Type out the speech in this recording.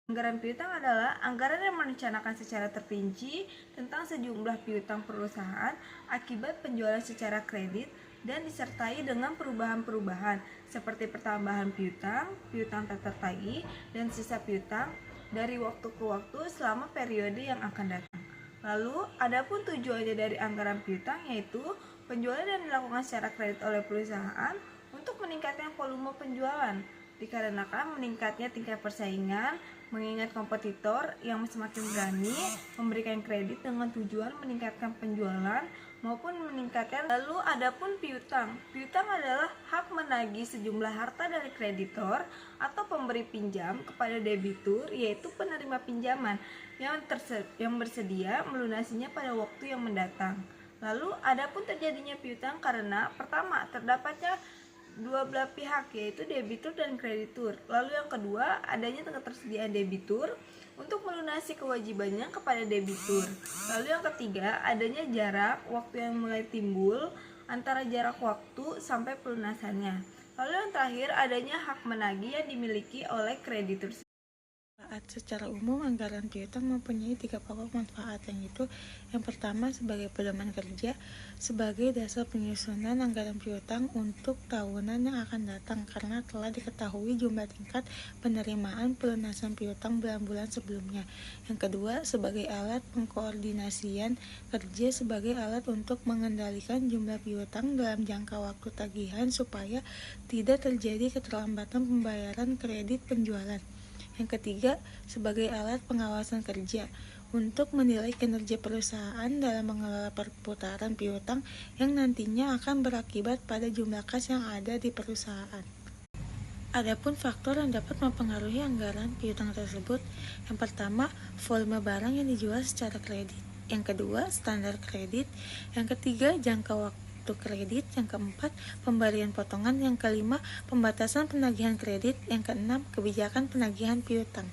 Anggaran piutang adalah anggaran yang merencanakan secara terperinci tentang sejumlah piutang perusahaan akibat penjualan secara kredit dan disertai dengan perubahan-perubahan seperti pertambahan piutang, piutang tak tertagih, dan sisa piutang dari waktu ke waktu selama periode yang akan datang. Lalu, adapun tujuannya dari anggaran piutang yaitu penjualan yang dilakukan secara kredit oleh perusahaan untuk meningkatkan volume penjualan, dikarenakan meningkatnya tingkat persaingan, mengingat kompetitor yang semakin berani memberikan kredit dengan tujuan meningkatkan penjualan maupun meningkatkan. Lalu adapun piutang. Piutang adalah hak menagih sejumlah harta dari kreditor atau pemberi pinjam kepada debitur, yaitu penerima pinjaman yang bersedia melunasinya pada waktu yang mendatang. Lalu adapun terjadinya piutang karena pertama, terdapatnya dua belah pihak yaitu debitur dan kreditur. Lalu yang kedua, adanya ketersediaan debitur untuk melunasi kewajibannya kepada debitur. Lalu yang ketiga, adanya jarak waktu yang mulai timbul antara jarak waktu sampai pelunasannya. Lalu yang terakhir, adanya hak menagih yang dimiliki oleh kreditur. Secara umum, anggaran piutang mempunyai 3 pokok manfaat, yaitu yang pertama sebagai pedoman kerja, sebagai dasar penyusunan anggaran piutang untuk tahunan yang akan datang karena telah diketahui jumlah tingkat penerimaan pelunasan piutang bulan-bulan sebelumnya. Yang kedua, sebagai alat pengkoordinasian kerja, sebagai alat untuk mengendalikan jumlah piutang dalam jangka waktu tagihan supaya tidak terjadi keterlambatan pembayaran kredit penjualan. Yang ketiga, sebagai alat pengawasan kerja untuk menilai kinerja perusahaan dalam mengelola perputaran piutang yang nantinya akan berakibat pada jumlah kas yang ada di perusahaan. Adapun faktor yang dapat mempengaruhi anggaran piutang tersebut, yang pertama, volume barang yang dijual secara kredit. Yang kedua, standar kredit. Yang ketiga, jangka waktu kredit. Yang keempat, pemberian potongan. Yang kelima, pembatasan penagihan kredit. Yang keenam, kebijakan penagihan piutang.